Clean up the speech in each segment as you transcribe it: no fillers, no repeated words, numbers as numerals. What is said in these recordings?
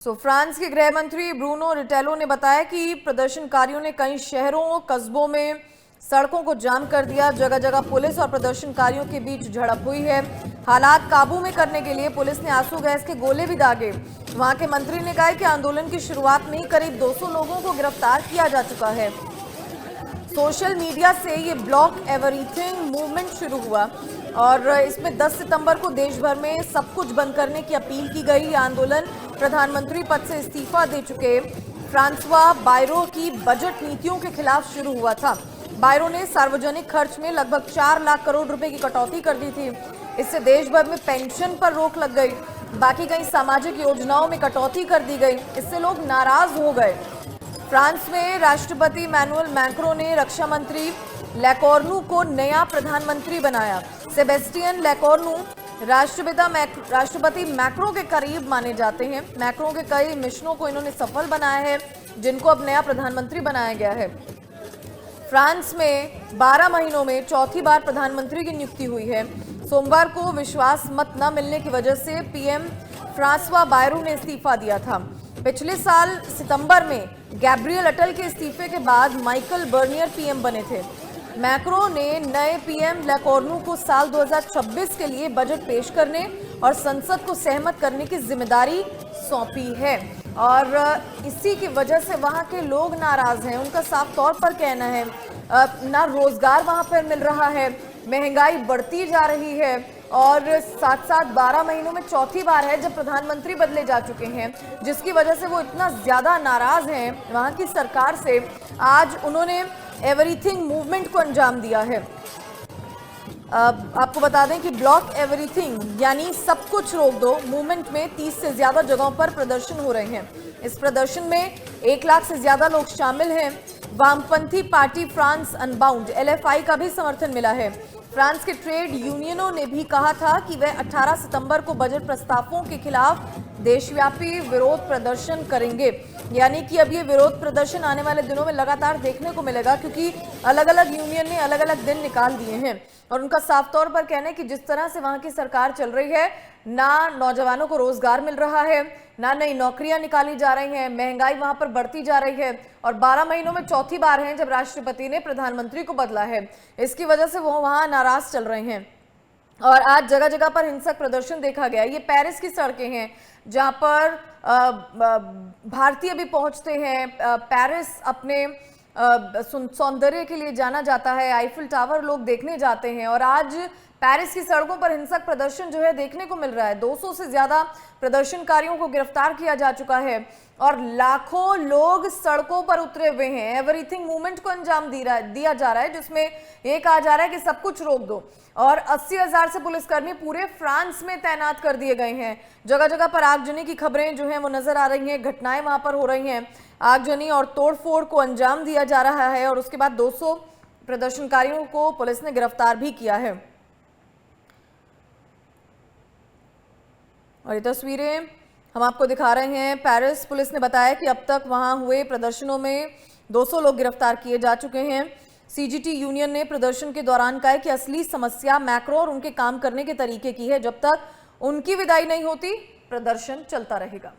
France के गृह मंत्री ब्रूनो रिटेलो ने बताया कि प्रदर्शनकारियों ने कई शहरों कस्बों में सड़कों को जाम कर दिया। जगह जगह पुलिस और प्रदर्शनकारियों के बीच झड़प हुई है। हालात काबू में करने के लिए पुलिस ने आंसू गैस के गोले भी दागे। वहां के मंत्री ने कहा कि आंदोलन की शुरुआत में ही करीब 200 लोगों को गिरफ्तार किया जा चुका है। सोशल मीडिया से ये ब्लॉक एवरीथिंग मूवमेंट शुरू हुआ और इसमें 10 सितंबर को देश भर में सब कुछ बंद करने की अपील की गई। ये आंदोलन प्रधानमंत्री पद से इस्तीफा दे चुके फ्रांसवा बायरो की बजट नीतियों के खिलाफ शुरू हुआ था। बायरो ने सार्वजनिक खर्च में लगभग 4 लाख करोड़ रुपए की कटौती कर दी थी। इससे देश भर में पेंशन पर रोक लग गई। बाकी कई सामाजिक योजनाओं में कटौती कर दी गई। इससे लोग नाराज हो गए। फ्रांस में राष्ट्रपति मैनुअल मैक्रों ने रक्षा मंत्री लेकॉर्नू को नया प्रधानमंत्री बनाया। सेबेस्टियन लेकॉर्नू राष्ट्रपति मैक्रों के करीब माने जाते हैं। मैक्रों के कई मिशनों को इन्होंने सफल बनाया है, जिनको अब नया प्रधानमंत्री बनाया गया है। फ्रांस में 12 महीनों में चौथी बार प्रधानमंत्री की नियुक्ति हुई है। सोमवार को विश्वास मत न मिलने की वजह से पीएम फ्रांसवा बायरो ने इस्तीफा दिया था। पिछले साल सितंबर में गैब्रियल अटल के इस्तीफे के बाद माइकल बर्नियर पीएम बने थे। मैक्रो ने नए पीएम लेकॉर्नू को साल 2026 के लिए बजट पेश करने और संसद को सहमत करने की जिम्मेदारी सौंपी है और इसी की वजह से वहां के लोग नाराज हैं। उनका साफ तौर पर कहना है ना रोजगार वहां पर मिल रहा है, महंगाई बढ़ती जा रही है और साथ साथ 12 महीनों में चौथी बार है जब प्रधानमंत्री बदले जा चुके हैं, जिसकी वजह से वो इतना ज्यादा नाराज हैं वहां की सरकार से। आज उन्होंने एवरीथिंग मूवमेंट को अंजाम दिया है। आपको बता दें कि ब्लॉक एवरीथिंग यानी सब कुछ रोक दो मूवमेंट में 30 से ज्यादा जगहों पर प्रदर्शन हो रहे हैं। इस प्रदर्शन में 1 लाख से ज्यादा लोग शामिल हैं। वामपंथी पार्टी फ्रांस अनबाउंड LFI का भी समर्थन मिला है। फ्रांस के ट्रेड यूनियनों ने भी कहा था कि वे 18 सितंबर को बजट प्रस्तावों के खिलाफ देशव्यापी विरोध प्रदर्शन करेंगे। यानी कि अब ये विरोध प्रदर्शन आने वाले दिनों में लगातार देखने को मिलेगा, क्योंकि अलग अलग यूनियन ने अलग अलग दिन निकाल दिए हैं और उनका साफ तौर पर कहना है कि जिस तरह से वहां की सरकार चल रही है, ना नौजवानों को रोजगार मिल रहा है, ना नई नौकरियां निकाली जा रही हैं, महंगाई वहां पर बढ़ती जा रही है और 12 महीनों में चौथी बार है जब राष्ट्रपति ने प्रधानमंत्री को बदला है। इसकी वजह से वो वहां नाराज चल रहे हैं और आज जगह जगह पर हिंसक प्रदर्शन देखा गया। ये पेरिस की सड़कें हैं जहां पर भारतीय भी पहुंचते हैं। पेरिस अपने सौंदर्य के लिए जाना जाता है। आईफिल टावर लोग देखने जाते हैं और आज पेरिस की सड़कों पर हिंसक प्रदर्शन जो है देखने को मिल रहा है। 200 से ज्यादा प्रदर्शनकारियों को गिरफ्तार किया जा चुका है और लाखों लोग सड़कों पर उतरे हुए हैं। एवरीथिंग मूवमेंट को अंजाम दिया जा रहा है, जिसमें ये कहा जा रहा है कि सब कुछ रोक दो और 80,000 से पुलिसकर्मी पूरे फ्रांस में तैनात कर दिए गए हैं। जगह जगह पर आगजनी की खबरें जो हैं वो नजर आ रही हैं। घटनाएं वहां पर हो रही हैं। आगजनी और तोड़फोड़ को अंजाम दिया जा रहा है और उसके बाद 200 प्रदर्शनकारियों को पुलिस ने गिरफ्तार भी किया है। और ये तस्वीरें हम आपको दिखा रहे हैं। पेरिस पुलिस ने बताया कि अब तक वहां हुए प्रदर्शनों में 200 लोग गिरफ्तार किए जा चुके हैं। CGT यूनियन ने प्रदर्शन के दौरान कहा कि असली समस्या मैक्रो और उनके काम करने के तरीके की है। जब तक उनकी विदाई नहीं होती, प्रदर्शन चलता रहेगा।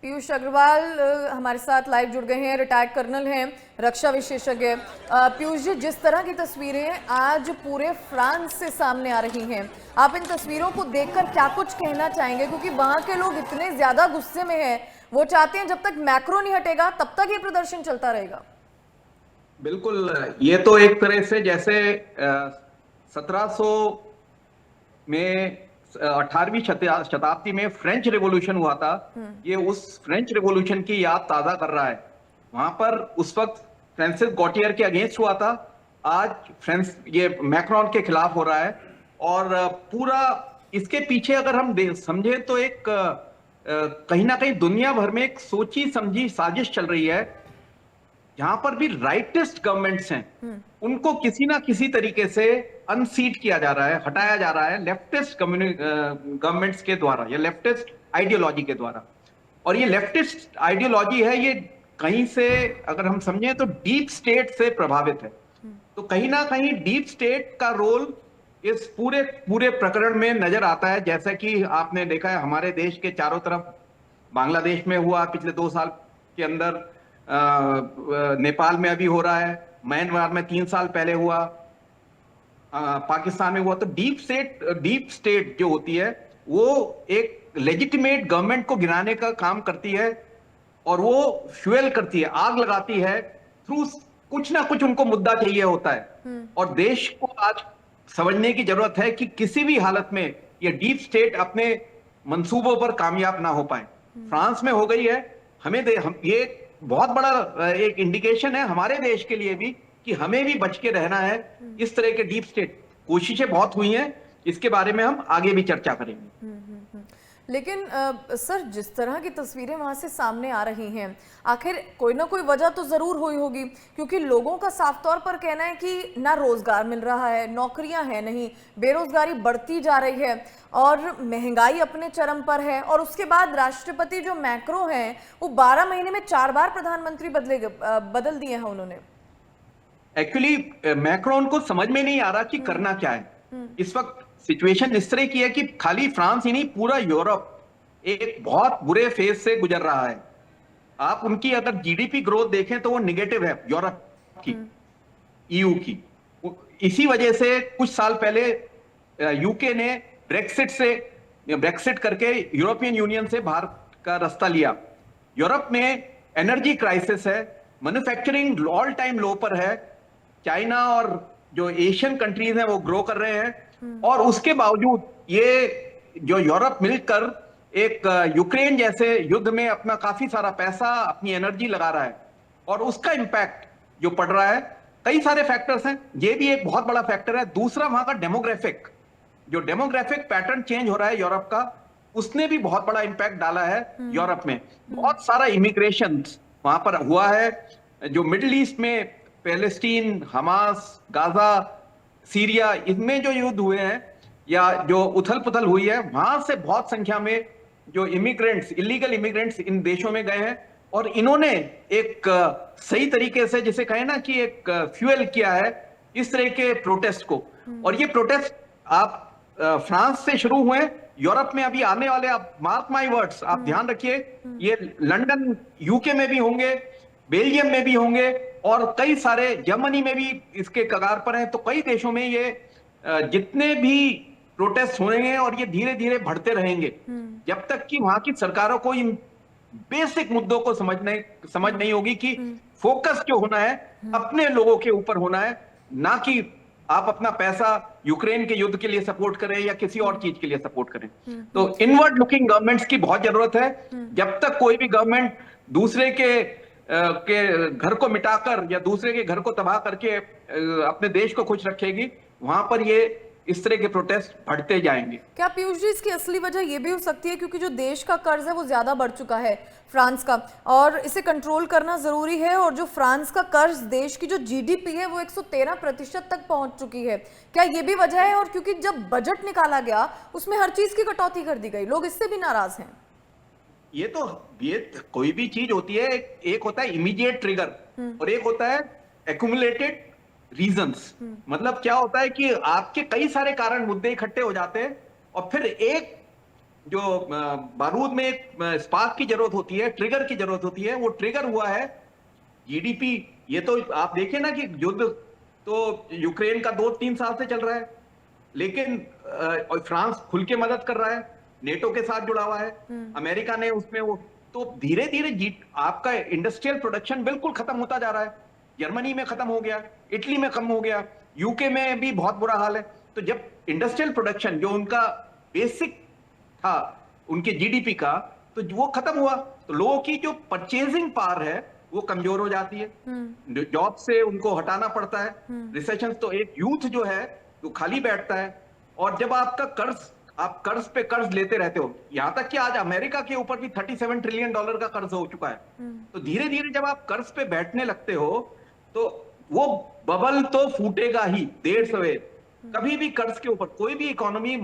पीयूष अग्रवाल हमारे साथ लाइव जुड़ गए हैं, रिटायर्ड कर्नल हैं, रक्षा विशेषज्ञ। पीयूष जी, जिस तरह की तस्वीरें आज पूरे फ्रांस से सामने आ रही हैं, आप इन तस्वीरों को देखकर क्या कुछ कहना चाहेंगे? क्योंकि वहां के लोग इतने ज्यादा गुस्से में हैं, वो चाहते हैं जब तक मैक्रो नहीं हटेगा तब तक ये प्रदर्शन चलता रहेगा। बिल्कुल, ये तो एक तरह से जैसे 1700 में 18वीं शताब्दी में फ्रेंच रेवोल्यूशन हुआ था, ये उस फ्रेंच रेवोल्यूशन की याद ताजा कर रहा है। वहां पर उस वक्त फ्रांसिस गॉटियर के अगेंस्ट हुआ था, आज ये मैक्रोन के खिलाफ हो रहा है और पूरा इसके पीछे अगर हम समझे तो एक कहीं ना कहीं दुनिया भर में एक सोची समझी साजिश चल रही है। जहां पर भी राइटिस्ट गवर्नमेंट्स हैं, उनको किसी ना किसी तरीके से अनसीट किया जा रहा है, हटाया जा रहा है लेफ्टिस्ट गवर्नमेंट्स के द्वारा या लेफ्टिस्ट आइडियोलॉजी के द्वारा। और ये लेफ्टिस्ट आइडियोलॉजी है, ये कहीं से अगर हम समझें तो डीप स्टेट से प्रभावित है। तो कहीं ना कहीं डीप स्टेट का रोल इस पूरे पूरे प्रकरण में नजर आता है। जैसा कि आपने देखा है हमारे देश के चारों तरफ, बांग्लादेश में हुआ पिछले 2 साल के अंदर, नेपाल में अभी हो रहा है, म्यांमार में 3 साल पहले हुआ, पाकिस्तान में हुआ। तो डीप स्टेट जो होती है वो एक लेजिटिमेट गवर्नमेंट को गिराने का काम करती है, और वो फ्यूएल करती है, आग लगाती है थ्रू कुछ ना कुछ उनको मुद्दा चाहिए होता है। और देश को आज समझने की जरूरत है कि किसी भी हालत में ये डीप स्टेट अपने मंसूबों पर कामयाब ना हो पाए। फ्रांस में हो गई है, ये बहुत बड़ा एक इंडिकेशन है हमारे देश के लिए भी कि हमें भी बच के रहना है इस तरह के डीप स्टेट। कोशिशें बहुत हुई हैं, इसके बारे में हम आगे भी चर्चा करेंगे। लेकिन सर, जिस तरह की तस्वीरें वहां से सामने आ रही हैं, आखिर कोई ना कोई वजह तो जरूर हुई होगी, क्योंकि लोगों का साफ तौर पर कहना है कि ना रोजगार मिल रहा है, नौकरियां हैं नहीं, बेरोजगारी बढ़ती जा रही है और महंगाई अपने चरम पर है। और उसके बाद राष्ट्रपति जो मैक्रो हैं वो 12 महीने में 4 बार प्रधानमंत्री बदल दिए हैं उन्होंने। एक्चुअली मैक्रोन को समझ में नहीं आ रहा कि करना क्या है। इस वक्त सिचुएशन इस तरह की है कि खाली फ्रांस ही नहीं, पूरा यूरोप एक बहुत बुरे फेज से गुजर रहा है। आप उनकी अगर जीडीपी ग्रोथ देखें तो वो निगेटिव है यूरोप की, ईयू की। इसी वजह से कुछ साल पहले यूके ने ब्रेक्सिट करके यूरोपियन यूनियन से बाहर का रास्ता लिया। यूरोप में एनर्जी क्राइसिस है, मैन्युफैक्चरिंग ऑल टाइम लो पर है, चाइना और जो एशियन कंट्रीज हैं वो ग्रो कर रहे हैं, और उसके बावजूद ये जो यूरोप मिलकर एक यूक्रेन जैसे युद्ध में अपना काफी सारा पैसा, अपनी एनर्जी लगा रहा है, और उसका इंपैक्ट जो पड़ रहा है, कई सारे फैक्टर्स हैं, ये भी एक बहुत बड़ा फैक्टर है। दूसरा वहां का डेमोग्राफिक पैटर्न चेंज हो रहा है यूरोप का, उसने भी बहुत बड़ा इंपैक्ट डाला है यूरोप में। बहुत सारा इमिग्रेशन वहां पर हुआ है। जो मिडिल ईस्ट में पैलेस्टीन, हमास, गाजा, सीरिया, इनमें जो युद्ध हुए हैं या जो उथल पुथल हुई है, वहां से बहुत संख्या में जो इलीगल इमिग्रेंट्स इन देशों में गए हैं, और इन्होंने एक सही तरीके से, जिसे कहें ना कि एक फ्यूएल किया है इस तरह के प्रोटेस्ट को। और ये प्रोटेस्ट आप फ्रांस से शुरू हुए, यूरोप में अभी आने वाले, आप मार्क माय वर्ड्स, आप ध्यान रखिए, ये लंदन, यूके में भी होंगे, बेल्जियम में भी होंगे, और कई सारे, जर्मनी में भी इसके कगार पर हैं। तो कई देशों में ये जितने भी प्रोटेस्ट होंगे, और ये धीरे धीरे बढ़ते रहेंगे जब तक कि वहां की सरकारों को इन बेसिक मुद्दों को समझ नहीं होगी कि फोकस जो होना है अपने लोगों के ऊपर होना है, ना कि आप अपना पैसा यूक्रेन के युद्ध के लिए सपोर्ट करें या किसी और चीज के लिए सपोर्ट करें। तो इनवर्ड लुकिंग गवर्नमेंट्स की बहुत जरूरत है। जब तक कोई भी गवर्नमेंट दूसरे के घर को मिटाकर या दूसरे के घर को तबाह करके अपने देश को खुश रखेगी, वहां पर ये इस तरह के प्रोटेस्ट बढ़ते जाएंगे। क्या पीयूष जी, इसकी असली वजह यह भी हो सकती है क्योंकि जो देश का कर्ज है वो ज्यादा बढ़ चुका है फ्रांस का, और इसे कंट्रोल करना जरूरी है, और जो फ्रांस का कर्ज, देश की जो जीडीपी है वो 113% तक पहुंच चुकी है। क्या ये भी वजह है? और क्योंकि जब बजट निकाला गया उसमें हर चीज की कटौती कर दी गई, लोग इससे भी नाराज हैं। ये कोई भी चीज होती है, एक होता है इमीडिएट ट्रिगर और एक होता है एक्यूमुलेटेड रीजंस। मतलब क्या होता है कि आपके कई सारे कारण, मुद्दे इकट्ठे हो जाते हैं, और फिर एक जो बारूद में एक स्पार्क की जरूरत होती है, ट्रिगर की जरूरत होती है। वो ट्रिगर हुआ है जीडीपी। ये तो आप देखिए ना कि युद्ध तो यूक्रेन का 2-3 साल से चल रहा है, लेकिन फ्रांस खुल के मदद कर रहा है, नेटो के साथ जुड़ा हुआ है, अमेरिका ने उसमें वो, तो धीरे धीरे आपका इंडस्ट्रियल प्रोडक्शन बिल्कुल खत्म होता जा रहा है। जर्मनी में खत्म हो गया, इटली में खत्म हो गया, यूके में भी बहुत बुरा हाल है। तो जब इंडस्ट्रियल प्रोडक्शन जो उनका बेसिक था उनके जीडीपी का, तो वो खत्म हुआ, तो लोगों की जो परचेजिंग पावर है वो कमजोर हो जाती है, जॉब से उनको हटाना पड़ता है। रिसेशन, तो एक यूथ जो है वो खाली बैठता है, और जब आपका आप कर्ज पे कर्ज लेते रहते हो, यहां तक कि आज अमेरिका के ऊपर भी $37 ट्रिलियन का कर्ज हो चुका है। तो धीरे धीरे जब आप कर्ज पे बैठने लगते हो तो वो बबल तो फूटेगा ही, देर सवेर। कभी भी कर्ज के ऊपर कोई भी इकोनॉमी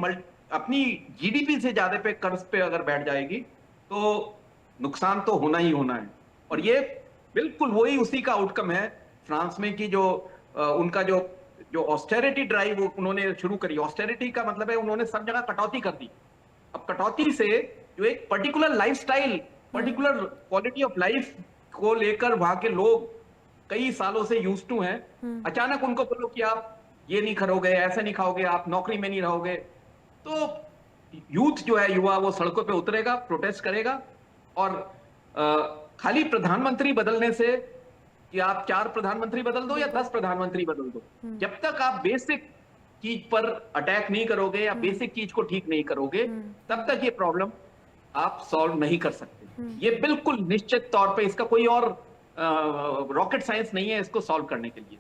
अपनी जीडीपी से ज्यादा पे कर्ज पे अगर बैठ जाएगी तो नुकसान तो होना ही होना है। और ये बिल्कुल वही उसी का आउटकम है फ्रांस में कि जो उनका जो जो ऑस्टेरिटी ड्राइव उन्होंने शुरू करी, ऑस्टेरिटी का मतलब है उन्होंने सब जगह कटौती कर दी। अब कटौती से जो एक particular lifestyle, particular quality of life को लेकर वहां के लोग कई सालों से यूज्ड टू हैं, अचानक उनको बोलो कि आप ये नहीं करोगे, ऐसा नहीं खाओगे, आप नौकरी में नहीं रहोगे, तो यूथ जो है, युवा, वो सड़कों पे उतरेगा, प्रोटेस्ट करेगा। और खाली प्रधानमंत्री बदलने से, कि आप 4 प्रधानमंत्री बदल दो या 10 प्रधानमंत्री बदल दो, जब तक आप बेसिक चीज पर अटैक नहीं करोगे या बेसिक चीज को ठीक नहीं करोगे, तब तक ये प्रॉब्लम आप सॉल्व नहीं कर सकते। ये बिल्कुल निश्चित तौर पे इसका कोई और रॉकेट साइंस नहीं है इसको सॉल्व करने के लिए।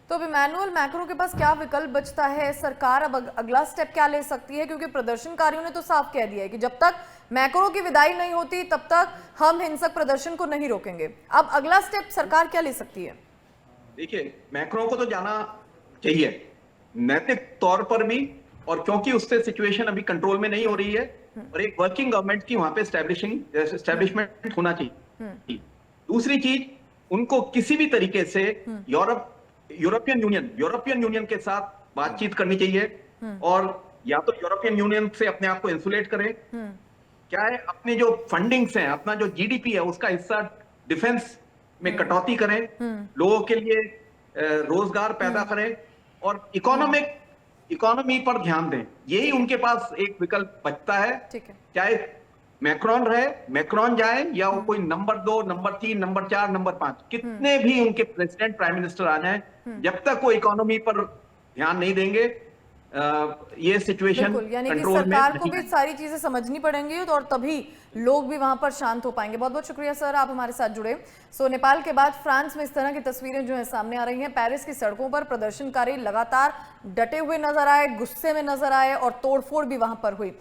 तो अब इमैनुअल मैक्रों के पास क्या विकल्प बचता है? सरकार अब अगला स्टेप क्या ले सकती है? क्योंकि प्रदर्शनकारियों ने तो साफ कह दिया है कि जब तक मैक्रो की विदाई नहीं होती तब तक हम हिंसक प्रदर्शन को नहीं रोकेंगे। अब अगला स्टेप सरकार क्या ले सकती है? देखिए, मैक्रो को तो जाना चाहिए नैतिक तौर पर भी, और क्योंकि उससे सिचुएशन अभी कंट्रोल में नहीं हो रही है, और एक वर्किंग गवर्नमेंट की वहां पे एस्टेब्लिशमेंट होना चाहिए। दूसरी चीज, उनको किसी भी तरीके से यूरोपियन यूनियन के साथ बातचीत करनी चाहिए, और या तो यूरोपियन यूनियन से अपने आप को इंसुलेट करें, क्या है, अपनी जो फंडिंग्स हैं, अपना जो जीडीपी है उसका हिस्सा डिफेंस में कटौती करें, लोगों के लिए रोजगार पैदा करें, और इकोनॉमी पर ध्यान दें। यही उनके पास एक विकल्प बचता है। चाहे मैक्रोन जाए या वो कोई नंबर 2, नंबर 3, नंबर 4, नंबर 5, कितने भी उनके प्रेसिडेंट, प्राइम मिनिस्टर आ जाए, जब तक वो इकोनॉमी पर ध्यान नहीं देंगे, ये सिचुएशन कंट्रोल में सरकार को भी सारी चीजें समझनी पड़ेंगी, और तभी लोग भी वहां पर शांत हो पाएंगे। बहुत बहुत शुक्रिया सर, आप हमारे साथ जुड़े। सो नेपाल के बाद फ्रांस में इस तरह की तस्वीरें जो है सामने आ रही हैं। पेरिस की सड़कों पर प्रदर्शनकारी लगातार डटे हुए नजर आए, गुस्से में नजर आए, और तोड़फोड़ भी वहां पर हुई।